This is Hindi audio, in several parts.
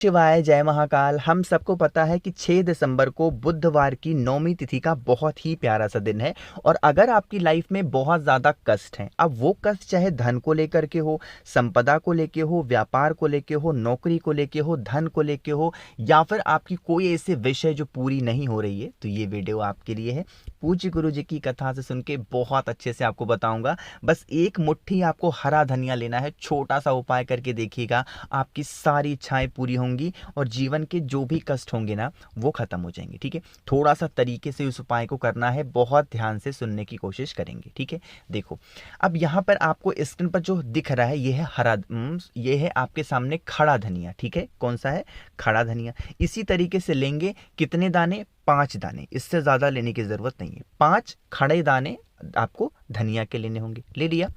शिवाय जय महाकाल। हम सबको पता है कि 6 दिसंबर को बुधवार की 9वीं तिथि का बहुत ही प्यारा सा दिन है। और अगर आपकी लाइफ में बहुत ज़्यादा कष्ट हैं, अब वो कष्ट चाहे धन को लेकर के हो, संपदा को लेके हो, व्यापार को लेके हो, नौकरी को लेके हो, धन को लेके हो, या फिर आपकी कोई ऐसे विषय जो पूरी नहीं हो रही है, तो ये वीडियो आपके लिए है। पूज्य गुरु जी की कथा से सुन के बहुत अच्छे से आपको बताऊंगा। बस एक मुट्ठी आपको हरा धनिया लेना है, छोटा सा उपाय करके देखिएगा, आपकी सारी इच्छाएं पूरी होंगी और जीवन के जो भी कष्ट होंगे ना, वो खत्म हो जाएंगे। ठीक है, थोड़ा सा तरीके से उस उपाय को करना है, बहुत ध्यान से सुनने की कोशिश करेंगे। ठीक है, देखो अब यहाँ पर आपको स्क्रीन पर जो दिख रहा है ये है ये है आपके सामने खड़ा धनिया। ठीक है, कौन सा है? खड़ा धनिया। इसी तरीके से लेंगे, कितने दाने? 5 दाने, इससे ज्यादा लेने की जरूरत नहीं है। 5 खड़े दाने आपको धनिया के लेने होंगे। ले लिया।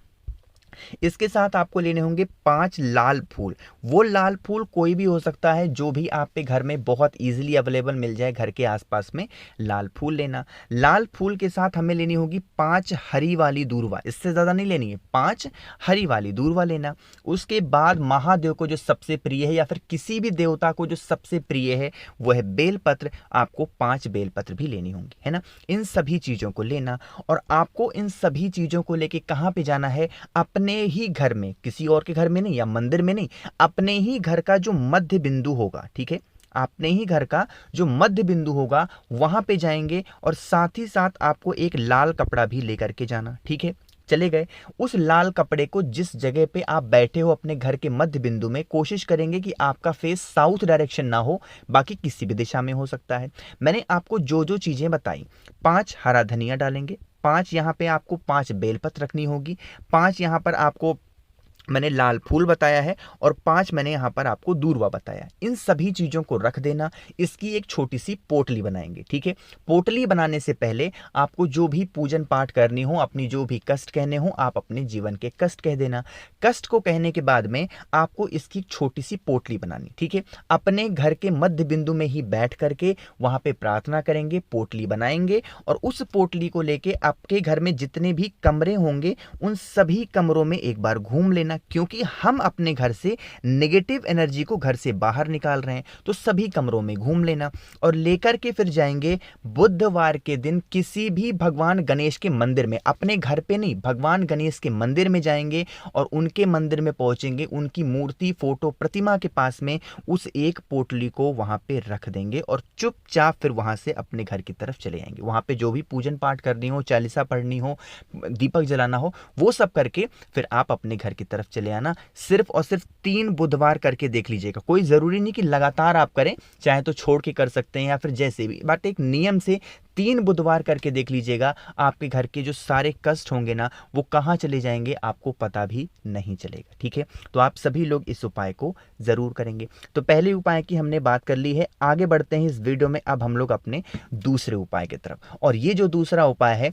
इसके साथ आपको लेने होंगे 5 लाल फूल। वो लाल फूल कोई भी हो सकता है, जो भी आप पे घर में बहुत इजीली अवेलेबल मिल जाए, घर के आसपास में लाल फूल लेना। लाल फूल के साथ हमें लेनी होगी 5 हरी वाली दूर्वा, इससे ज़्यादा नहीं लेनी है, 5 हरी वाली दूर्वा लेना। उसके बाद महादेव को जो सबसे प्रिय है, या फिर किसी भी देवता को जो सबसे प्रिय है, वो है बेलपत्र। आपको 5 बेलपत्र भी लेनी होंगी, है ना। इन सभी चीज़ों को लेना, और आपको इन सभी चीज़ों को लेके कहाँ पे जाना है? अपने ही घर में, किसी और के घर में नहीं या मंदिर में नहीं, अपने ही घर का जो मध्य बिंदु होगा, ठीक है, अपने ही घर का जो मध्य बिंदु होगा वहां पे जाएंगे। और साथ ही साथ आपको एक लाल कपड़ा भी लेकर के जाना। ठीक है, चले गए। उस लाल कपड़े को जिस जगह पे आप बैठे हो अपने घर के मध्य बिंदु में, कोशिश करेंगे कि आपका फेस साउथ डायरेक्शन ना हो, बाकी किसी भी दिशा में हो सकता है। मैंने आपको जो जो चीजें बताई, 5 हरा धनिया डालेंगे, 5 यहाँ पे आपको 5 बेलपत्र रखनी होगी, 5 यहाँ पर आपको मैंने लाल फूल बताया है, और 5 मैंने यहाँ पर आपको दूर्वा बताया। इन सभी चीज़ों को रख देना। इसकी एक छोटी सी पोटली बनाएंगे। ठीक है, पोटली बनाने से पहले आपको जो भी पूजन पाठ करनी हो, अपनी जो भी कष्ट कहने हो, आप अपने जीवन के कष्ट कह देना। कष्ट को कहने के बाद में आपको इसकी छोटी सी पोटली बनानी। ठीक है, अपने घर के मध्य बिंदु में ही बैठ करके वहां पे प्रार्थना करेंगे, पोटली बनाएंगे, और उस पोटली को लेके आपके घर में जितने भी कमरे होंगे, उन सभी कमरों में एक बार घूम लेना। क्योंकि हम अपने घर से नेगेटिव एनर्जी को घर से बाहर निकाल रहे हैं, तो सभी कमरों में घूम लेना। और लेकर के फिर जाएंगे बुधवार के दिन किसी भी भगवान गणेश के मंदिर में, अपने घर पे नहीं, भगवान गणेश के मंदिर में जाएंगे, और उनके मंदिर में पहुंचेंगे, उनकी मूर्ति, फोटो, प्रतिमा के पास में उस एक पोटली को वहां पे रख देंगे, और चुपचाप फिर वहां से अपने घर की तरफ चले जाएंगे। वहां पे जो भी पूजन पाठ करनी हो, चालीसा पढ़नी हो, दीपक जलाना हो, वो सब करके फिर आप अपने घर की तरफ चले आना। सिर्फ और सिर्फ 3 बुधवार करके देख लीजिएगा। कोई जरूरी नहीं कि लगातार आप करें, चाहे तो छोड़ के कर सकते हैं या फिर जैसे भी, बट एक नियम से 3 बुधवार करके देख लीजिएगा। आपके घर के जो सारे कष्ट होंगे ना, वो कहाँ चले जाएंगे आपको पता भी नहीं चलेगा। ठीक है, तो आप सभी लोग इस उपाय को जरूर करेंगे। तो पहले उपाय की हमने बात कर ली है, आगे बढ़ते हैं इस वीडियो में। अब हम लोग अपने दूसरे उपाय की तरफ, और ये जो दूसरा उपाय है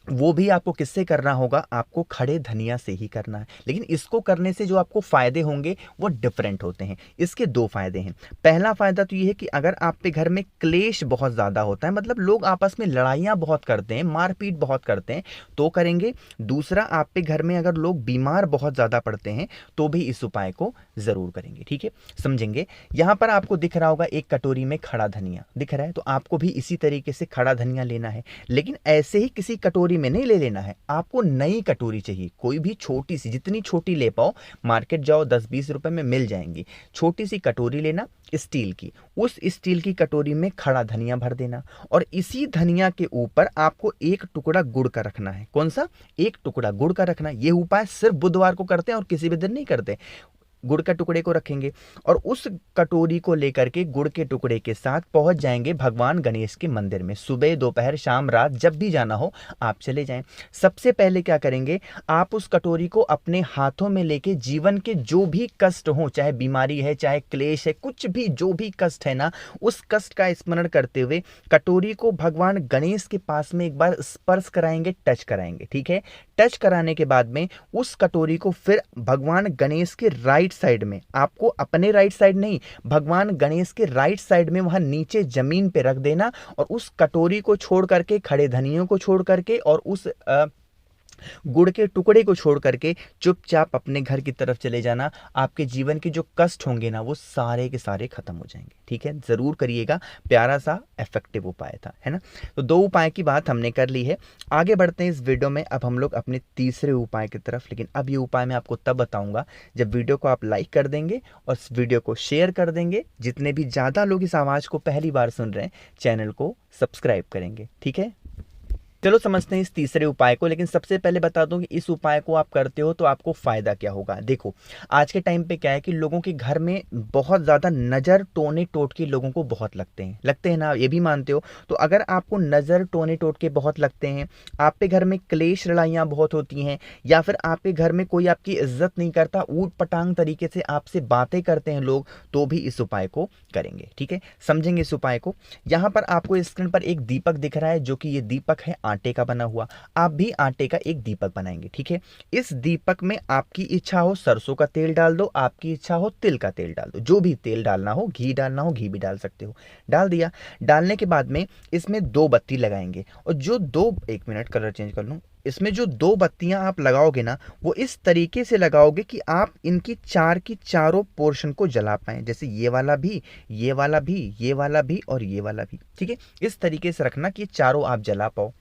वो भी आपको किससे करना होगा? आपको खड़े धनिया से ही करना है। लेकिन इसको करने से जो आपको फायदे होंगे वो डिफरेंट होते हैं। इसके 2 फायदे हैं। पहला फायदा तो ये है कि अगर आपके घर में क्लेश बहुत ज्यादा होता है, मतलब लोग आपस में लड़ाइयां बहुत करते हैं, मारपीट बहुत करते हैं, तो करेंगे। दूसरा, आपके घर में अगर लोग बीमार बहुत ज्यादा पड़ते हैं, तो भी इस उपाय को जरूर करेंगे। ठीक है, समझेंगे। यहां पर आपको दिख रहा होगा एक कटोरी में खड़ा धनिया दिख रहा है, तो आपको भी इसी तरीके से खड़ा धनिया लेना है। लेकिन ऐसे ही किसी कटोरी में नहीं ले लेना है, आपको नई कटोरी चाहिए, कोई भी छोटी सी, जितनी छोटी ले पाओ। मार्केट जाओ, 10-20 रुपए में मिल जाएंगी। छोटी सी कटोरी लेना, स्टील की। उस स्टील की कटोरी में खड़ा धनिया भर देना, और इसी धनिया के ऊपर आपको एक टुकड़ा गुड़ का रखना है। कौन सा? एक टुकड़ा गुड़ का रखना। यह उपाय सिर्फ बुधवार को करते हैं और किसी भी दिन नहीं करते। गुड़ के टुकड़े को रखेंगे, और उस कटोरी को लेकर के गुड़ के टुकड़े के साथ पहुंच जाएंगे भगवान गणेश के मंदिर में। सुबह, दोपहर, शाम, रात, जब भी जाना हो आप चले जाएं। सबसे पहले क्या करेंगे, आप उस कटोरी को अपने हाथों में लेके जीवन के जो भी कष्ट हो, चाहे बीमारी है, चाहे क्लेश है, कुछ भी जो भी कष्ट है ना, उस कष्ट का स्मरण करते हुए कटोरी को भगवान गणेश के पास में एक बार स्पर्श कराएंगे, टच कराएंगे। ठीक है, टच कराने के बाद में उस कटोरी को फिर भगवान गणेश के राइट साइड में, आपको अपने राइट साइड नहीं, भगवान गणेश के राइट साइड में वहां नीचे जमीन पे रख देना। और उस कटोरी को छोड़ करके, खड़े धनियों को छोड़ करके, और उस गुड़ के टुकड़े को छोड़ करके चुपचाप अपने घर की तरफ चले जाना। आपके जीवन के जो कष्ट होंगे ना वो सारे के सारे खत्म हो जाएंगे। ठीक है, जरूर करिएगा। प्यारा सा इफेक्टिव उपाय था, है ना। तो 2 उपाय की बात हमने कर ली है। आगे बढ़ते हैं इस वीडियो में। अब हम लोग अपने तीसरे उपाय की तरफ, लेकिन अब ये उपाय मैं आपको तब बताऊंगा जब वीडियो को आप लाइक कर देंगे और इस वीडियो को शेयर कर देंगे। जितने भी ज़्यादा लोग इस आवाज़ को पहली बार सुन रहे हैं, चैनल को सब्सक्राइब करेंगे। ठीक है, चलो समझते हैं इस तीसरे उपाय को। लेकिन सबसे पहले बता दूं कि इस उपाय को आप करते हो तो आपको फ़ायदा क्या होगा। देखो, आज के टाइम पे क्या है कि लोगों के घर में बहुत ज़्यादा नज़र टोने टोटके लोगों को बहुत लगते हैं ना, ये भी मानते हो। तो अगर आपको नज़र टोने टोटके बहुत लगते हैं, आप पे घर में क्लेश लड़ाइयाँ बहुत होती हैं, या फिर आप पे घर में कोई आपकी इज्जत नहीं करता, ऊट पटांग तरीके से आपसे बातें करते हैं लोग, तो भी इस उपाय को करेंगे। ठीक है, समझेंगे इस उपाय को। यहाँ पर आपको स्क्रीन पर एक दीपक दिख रहा है, जो कि ये दीपक है आटे का बना हुआ। आप भी आटे का एक दीपक बनाएंगे। ठीक है, इस दीपक में आपकी इच्छा हो सरसों का तेल डाल दो, आपकी इच्छा हो तिल का तेल डाल दो, जो भी तेल डालना हो, घी डालना हो घी भी डाल सकते हो। डाल दिया। डालने के बाद में इसमें 2 बत्ती लगाएंगे, और जो 2, 1 मिनट कलर चेंज कर लूँ। इसमें जो 2 बत्तियां आप लगाओगे ना, वो इस तरीके से लगाओगे कि आप इनकी 4 की चारों पोर्शन को जला पाएं। जैसे ये वाला भी, ये वाला भी, ये वाला भी और ये वाला भी। ठीक है, इस तरीके से रखना कि ये चारों आप जला पाओ।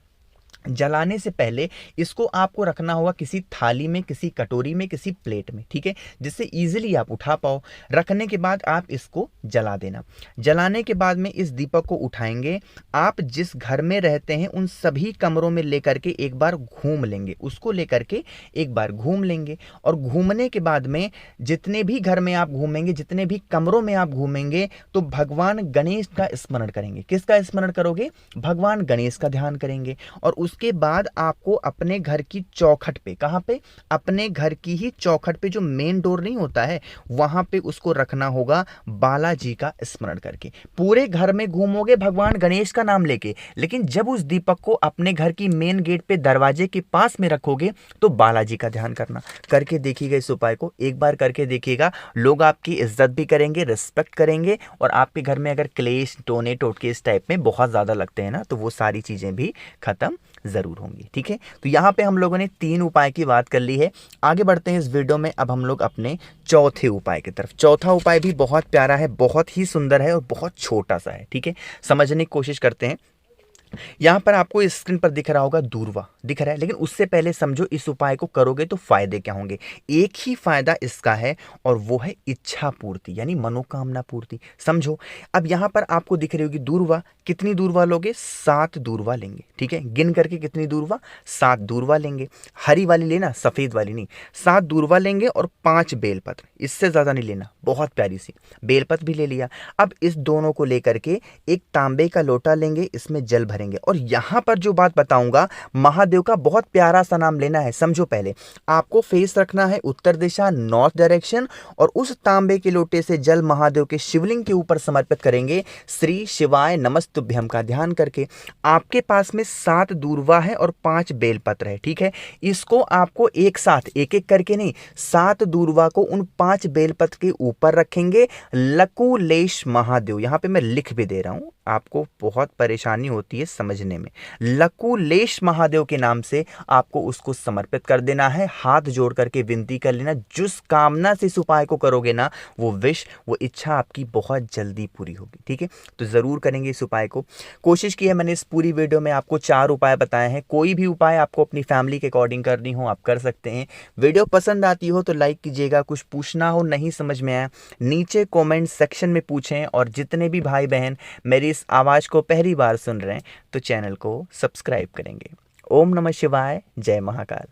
जलाने से पहले इसको आपको रखना होगा किसी थाली में, किसी कटोरी में, किसी प्लेट में। ठीक है, जिससे इजीली आप उठा पाओ। रखने के बाद आप इसको जला देना। जलाने के बाद में इस दीपक को उठाएंगे, आप जिस घर में रहते हैं उन सभी कमरों में लेकर के एक बार घूम लेंगे, उसको लेकर के एक बार घूम लेंगे। और घूमने के बाद में जितने भी घर में आप घूमेंगे, जितने भी कमरों में आप घूमेंगे, तो भगवान गणेश का स्मरण करेंगे। किसका स्मरण करोगे? भगवान गणेश का ध्यान करेंगे। और उसके बाद आपको अपने घर की चौखट पे, कहाँ पे? अपने घर की ही चौखट पे, जो मेन डोर नहीं होता है, वहां पे उसको रखना होगा बालाजी का स्मरण करके। पूरे घर में घूमोगे भगवान गणेश का नाम लेके, लेकिन जब उस दीपक को अपने घर की मेन गेट पे दरवाजे के पास में रखोगे तो बालाजी का ध्यान करना। करके देखिएगा इस उपाय को, एक बार करके देखिएगा। लोग आपकी इज्जत भी करेंगे, रिस्पेक्ट करेंगे, और आपके घर में अगर क्लेश टोने टोटके इस टाइप में बहुत ज्यादा लगते हैं ना, तो वो सारी चीजें भी खत्म जरूर होंगी। ठीक है, तो यहाँ पे हम लोगों ने 3 उपाय की बात कर ली है। आगे बढ़ते हैं इस वीडियो में। अब हम लोग अपने चौथे उपाय की तरफ। चौथा उपाय भी बहुत प्यारा है, बहुत ही सुंदर है और बहुत छोटा सा है। ठीक है, समझने की कोशिश करते हैं। यहां पर आपको स्क्रीन पर दिख रहा होगा दूरवा, दिख रहा है। लेकिन उससे पहले समझो इस उपाय को करोगे तो फायदे क्या होंगे। एक ही फायदा इसका है, और वो है इच्छा पूर्ति, यानी मनोकामना पूर्ति। समझो, अब यहां पर आपको दिख रही होगी दूरवा। कितनी दूरवा लोगे? 7 दूरवा लेंगे। ठीक है, गिन करके कितनी दूरवा? 7 दूरवा लेंगे। हरी वाली लेना, सफेद वाली नहीं। 7 दूरवा लेंगे और 5 बेलपत्र, इससे ज्यादा नहीं लेना। बहुत प्यारी सी बेलपत्र भी ले लिया। अब इस दोनों को लेकर के एक तांबे का लोटा लेंगे, इसमें जल भरेंगे। और यहां पर जो बात बताऊंगा, महादेव का बहुत प्यारा सा नाम लेना है। समझो, पहले आपको फेस रखना है उत्तर दिशा, नॉर्थ डायरेक्शन, और उस तांबे के लोटे से जल महादेव के शिवलिंग के ऊपर समर्पित करेंगे, श्री शिवाय नमस्तुभ्यम का ध्यान करके। आपके पास में 7 दूरवा है और 5 बेलपत्र है। ठीक है, इसको आपको एक साथ, एक एक करके नहीं, 7 दूरवा को उन 5 बेलपत्र के ऊपर रखेंगे। लकुलेश महादेव, यहां पे मैं लिख भी दे रहा हूं, आपको बहुत परेशानी होती है समझने में। लकुलेश महादेव के नाम से आपको उसको समर्पित कर देना है। हाथ जोड़ करके विनती कर लेना, जिस कामना से इस उपाय को करोगे ना, वो विश, वो इच्छा आपकी बहुत जल्दी पूरी होगी। ठीक है, तो जरूर करेंगे इस उपाय को। कोशिश की है मैंने इस पूरी वीडियो में आपको 4 उपाय बताए हैं। कोई भी उपाय आपको अपनी फैमिली के अकॉर्डिंग करनी हो, आप कर सकते हैं। वीडियो पसंद आती हो तो लाइक कीजिएगा। कुछ पूछना हो, नहीं समझ में आया, नीचे कॉमेंट सेक्शन में पूछें। और जितने भी भाई बहन मेरी इस आवाज़ को पहली बार सुन रहे हैं, तो चैनल को सब्सक्राइब करेंगे। ओम नमः शिवाय, जय महाकाल।